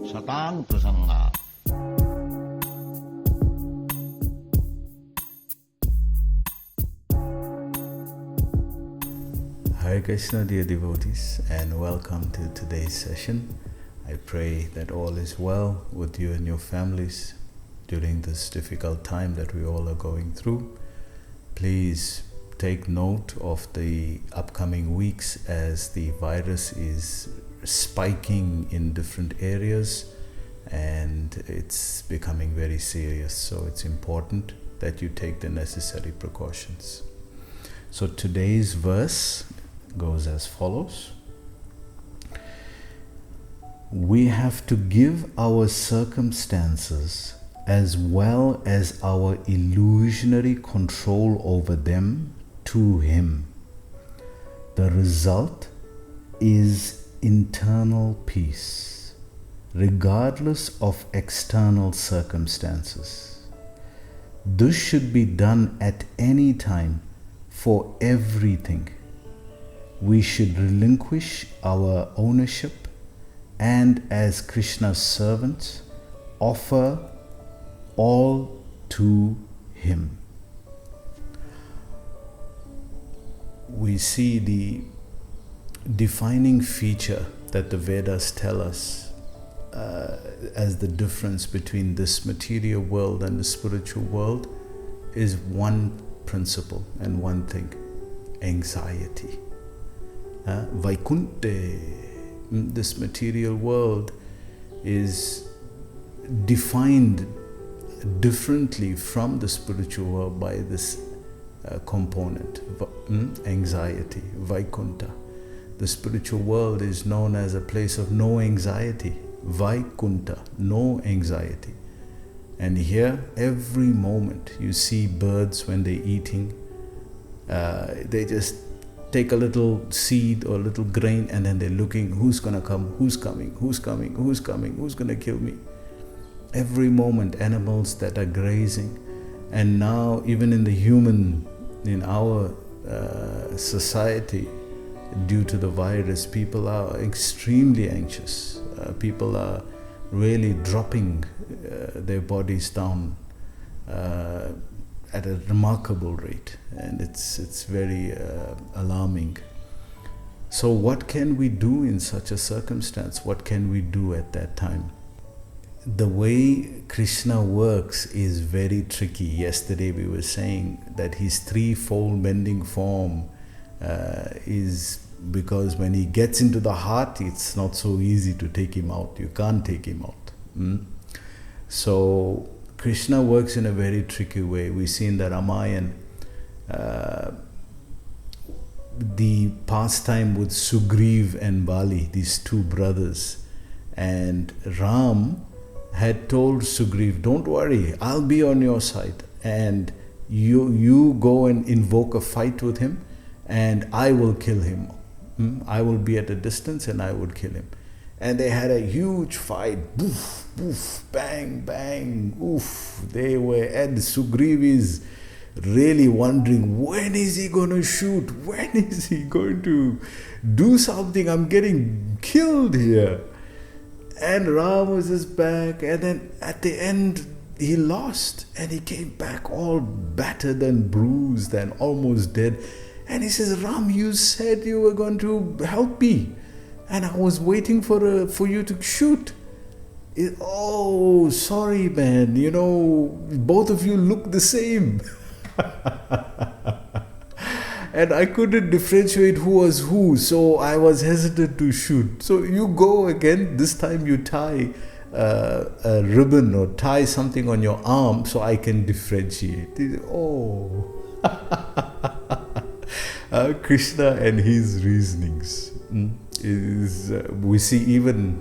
Satang Prasanga. Hare Krishna, dear devotees, and welcome to today's session. I pray that all is well with you and your families during this difficult time that we all are going through. Please take note of the upcoming weeks as the virus is spiking in different areas and it's becoming very serious. So it's important that you take the necessary precautions. So today's verse goes as follows. We have to give our circumstances as well as our illusionary control over them to Him. The result is internal peace, regardless of external circumstances. This should be done at any time for everything. We should relinquish our ownership and, as Krishna's servants, offer all to Him. We see the defining feature that the Vedas tell us as the difference between this material world and the spiritual world is one principle and one thing: anxiety. Vaikunte, this material world, is defined differently from the spiritual world by this component, anxiety, Vaikunta. The spiritual world is known as a place of no anxiety, Vaikunta, no anxiety. And here, every moment, you see birds when they're eating, they just take a little seed or a little grain and then they're looking, who's going to come, who's coming, who's coming, who's coming, who's going to kill me. Every moment, animals that are grazing. And now, even in our society, due to the virus, people are extremely anxious. People are really dropping their bodies down at a remarkable rate, and it's very alarming. So what can we do in such a circumstance? What can we do at that time? The way Krishna works is very tricky. Yesterday we were saying that his threefold bending form is because when he gets into the heart, it's not so easy to take him out. You can't take him out. So Krishna works in a very tricky way. We see in the Ramayana the pastime with Sugriv and Bali, these two brothers. And Ram had told Sugriv, don't worry, I'll be on your side. And you go and invoke a fight with him and I will kill him. I will be at a distance and I would kill him. And they had a huge fight. Boof, boof, bang, bang, oof. They were, and Sugriv is really wondering, when is he going to shoot? When is he going to do something? I'm getting killed here. And Ram was just back. And then at the end, he lost. And he came back all battered and bruised and almost dead. And he says, Ram, you said you were going to help me. And I was waiting for you to shoot. Oh, sorry, man. Both of you look the same. And I couldn't differentiate who was who, so I was hesitant to shoot. So you go again. This time you tie a ribbon or tie something on your arm so I can differentiate. Oh. Krishna and his reasonings. We see even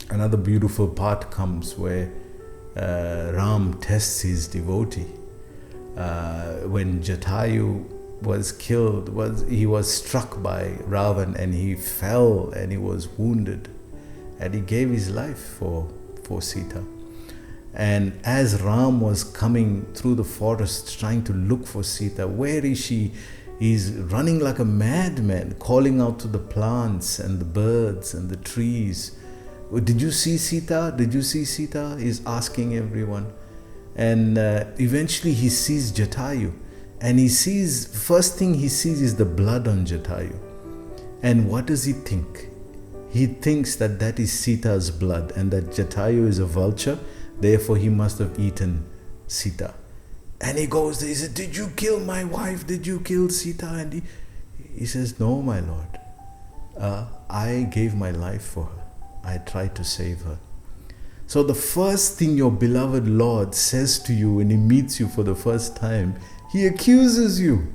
another beautiful part comes where Ram tests his devotee. When Jatayu was killed, he was struck by Ravan and he fell and he was wounded and he gave his life for Sita. And as Ram was coming through the forest trying to look for Sita, where is she? He's running like a madman, calling out to the plants and the birds and the trees Did you see Sita? Did you see Sita? He's asking everyone. And eventually he sees Jatayu. And first thing he sees is the blood on Jatayu. And what does he think? He thinks that is Sita's blood and that Jatayu is a vulture, therefore he must have eaten Sita. And he goes there, he says, did you kill my wife? Did you kill Sita? And he says, no, my lord. I gave my life for her. I tried to save her. So the first thing your beloved Lord says to you when he meets you for the first time, he accuses you.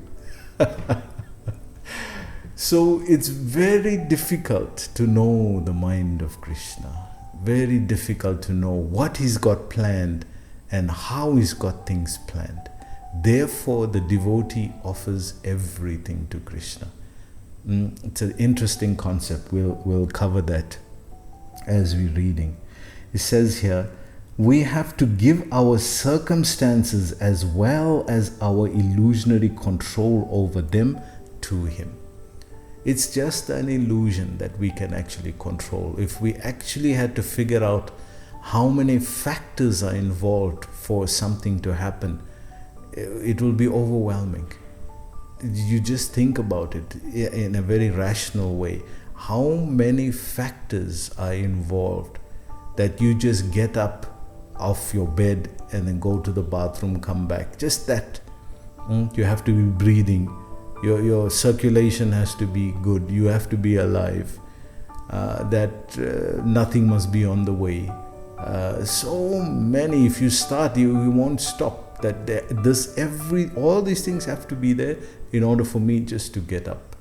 So it's very difficult to know the mind of Krishna. Very difficult to know what he's got planned and how he's got things planned. Therefore, the devotee offers everything to Krishna. It's an interesting concept. We'll cover that as we're reading. It says here, we have to give our circumstances as well as our illusionary control over them to him. It's just an illusion that we can actually control. If we actually had to figure out how many factors are involved for something to happen, it will be overwhelming. You just think about it in a very rational way. How many factors are involved that you just get up off your bed and then go to the bathroom, come back? Just that. You have to be breathing. Your circulation has to be good. You have to be alive. Nothing must be on the way. So many. If you start, you won't stop. All these things have to be there in order for me just to get up.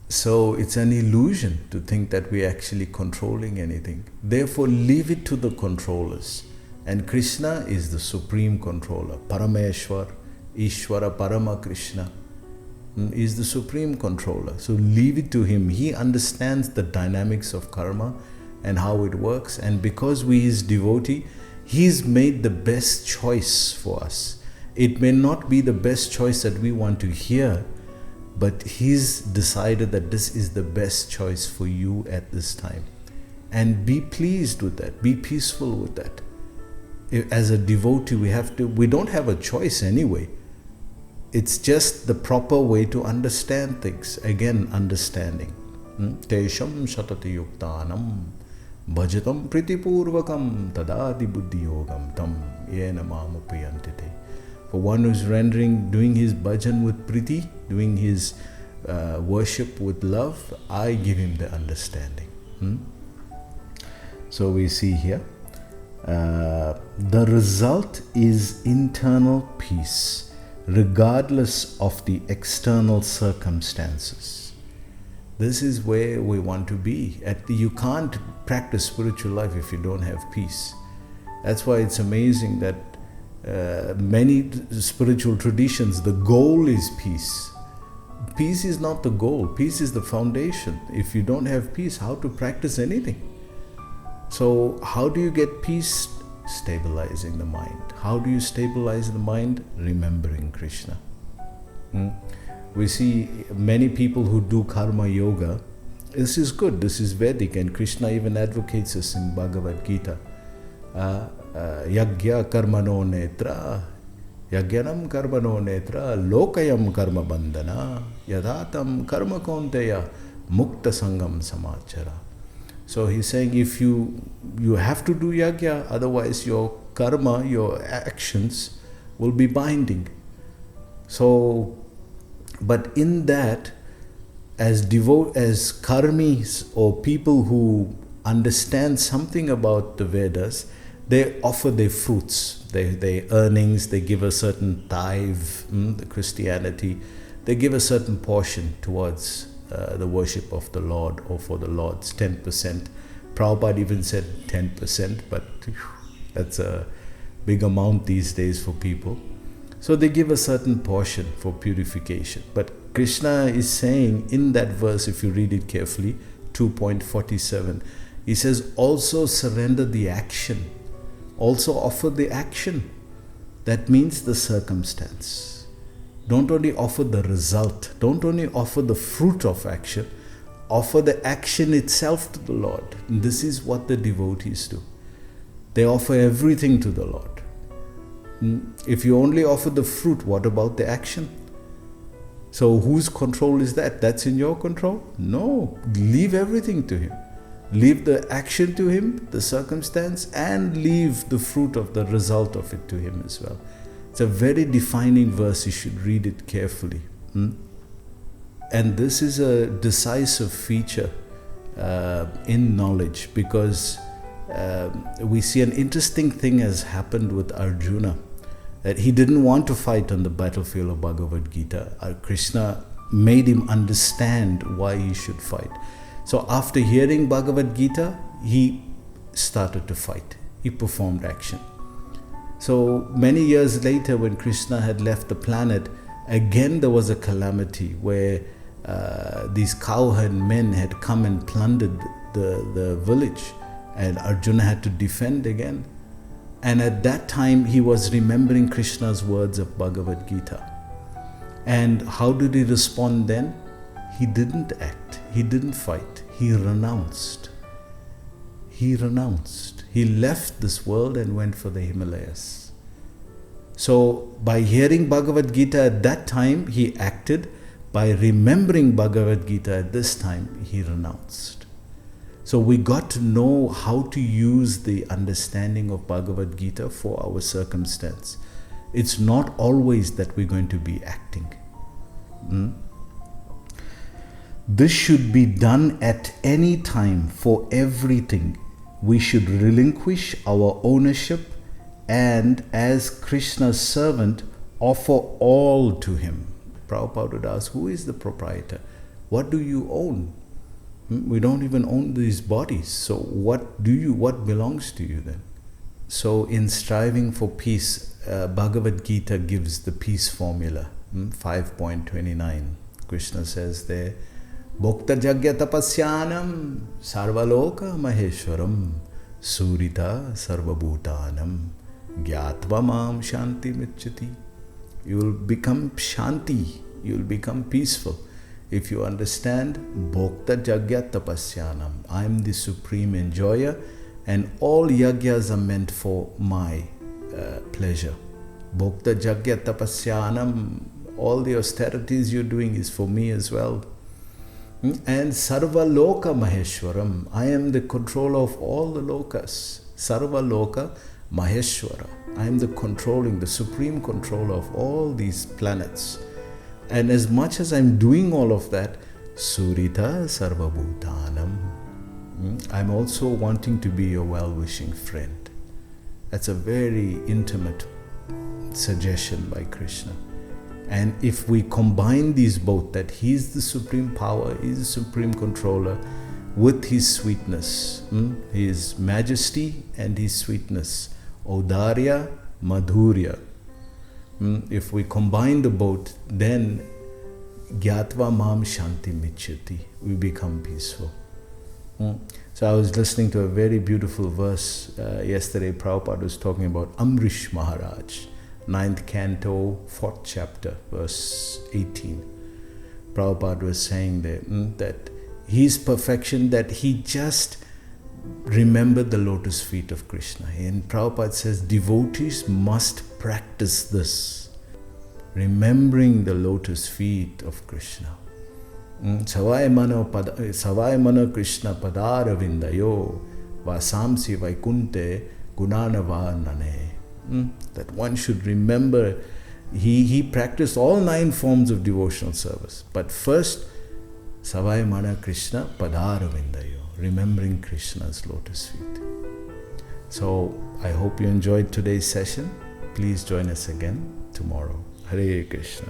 So it's an illusion to think that we're actually controlling anything. Therefore, leave it to the controllers. And Krishna is the supreme controller. Parameshwar, Ishwara, Parama Krishna is the supreme controller. So leave it to him. He understands the dynamics of karma and how it works. And because we his devotee, he's made the best choice for us. It may not be the best choice that we want to hear, but he's decided that this is the best choice for you at this time. And be pleased with that. Be peaceful with that. As a devotee, we don't have a choice anyway. It's just the proper way to understand things. Again, understanding. Tesham shatati yuktanam bhajatam pritipurvakam tadadi buddhiyogam tam yena mamupayantite. For one who's doing his bhajan with priti, doing his worship with love, I give him the understanding. So we see here, the result is internal peace, regardless of the external circumstances. This is where we want to be. You can't practice spiritual life if you don't have peace. That's why it's amazing that many spiritual traditions, the goal is peace. Peace is not the goal. Peace is the foundation. If you don't have peace, how to practice anything? So how do you get peace? Stabilizing the mind. How do you stabilize the mind? Remembering Krishna. We see many people who do karma yoga. This is good. This is Vedic, and Krishna even advocates this in Bhagavad Gita. Yagya karmano netra, yagyanam karmano netra, lokayam karma bandhana, yadatam karma konteya, mukta sangam samachara. So he's saying if you have to do yagya, otherwise your karma, your actions will be binding. So, but in that, as karmis or people who understand something about the Vedas, they offer their fruits, their earnings, they give a certain tithe, the Christianity, they give a certain portion towards the worship of the Lord or for the Lord's 10%. Prabhupada even said 10%, but that's a big amount these days for people. So they give a certain portion for purification. But Krishna is saying in that verse, if you read it carefully, 2.47, he says, also surrender the action. Also offer the action. That means the circumstance. Don't only offer the result. Don't only offer the fruit of action. offer the action itself to the Lord. And this is what the devotees do. They offer everything to the Lord. If you only offer the fruit, what about the action? So whose control is that? That's in your control? No. Leave everything to Him. Leave the action to Him, the circumstance, and leave the fruit of the result of it to Him as well. It's a very defining verse. You should read it carefully. And this is a decisive feature in knowledge, because we see an interesting thing has happened with Arjuna, that he didn't want to fight on the battlefield of Bhagavad Gita. Krishna made him understand why he should fight. So after hearing Bhagavad Gita, he started to fight. He performed action. So many years later, when Krishna had left the planet, again there was a calamity where these cowherd men had come and plundered the village, and Arjuna had to defend again. And at that time, he was remembering Krishna's words of Bhagavad Gita. And how did he respond then? He didn't act. He didn't fight. He renounced. He renounced. He left this world and went for the Himalayas. So by hearing Bhagavad Gita at that time, he acted. By remembering Bhagavad Gita at this time, he renounced. So we got to know how to use the understanding of Bhagavad Gita for our circumstance. It's not always that we're going to be acting. This should be done at any time for everything. We should relinquish our ownership and, as Krishna's servant, offer all to Him. Prabhupada would ask, who is the proprietor? What do you own? We don't even own these bodies. So what belongs to you then? So in striving for peace, Bhagavad Gita gives the peace formula. 5.29. Krishna says there, Bhokta Jagya Tapasyanam Sarvaloka Maheshwaram Surita Sarvabhutanam Gyatva Mam Shanti Michati. You will become Shanti. You will become peaceful if you understand Bhokta Jagya Tapasyanam. I am the supreme enjoyer, and all yagyas are meant for my pleasure. Bhokta Jagya Tapasyanam, all the austerities you're doing is for me as well. And Sarva Loka Maheshwaram, I am the controller of all the lokas. Sarva Loka Maheshwara, I am the supreme controller of all these planets. And as much as I'm doing all of that, Surita Sarvabhutanam, I'm also wanting to be your well-wishing friend. That's a very intimate suggestion by Krishna. And if we combine these both, that He's the supreme power, He's the supreme controller, with His sweetness, His majesty and His sweetness, Audarya, Madhurya. If we combine the both, then Gyatva Mam Shanti Michati, we become peaceful. So I was listening to a very beautiful verse yesterday. Prabhupada was talking about Amrish Maharaj, 9th canto, 4th chapter, verse 18. Prabhupada was saying there that his perfection, that he just remembered the lotus feet of Krishna. And Prabhupada says devotees must practice this, remembering the lotus feet of Krishna. Savai mano Krishna padara vindayo vasamsi vaikunte gunanavarnane. That one should remember, he practiced all 9 forms of devotional service. But first, Savai mana Krishna padara vindayo, remembering Krishna's lotus feet. So I hope you enjoyed today's session. Please join us again tomorrow. Hare Krishna.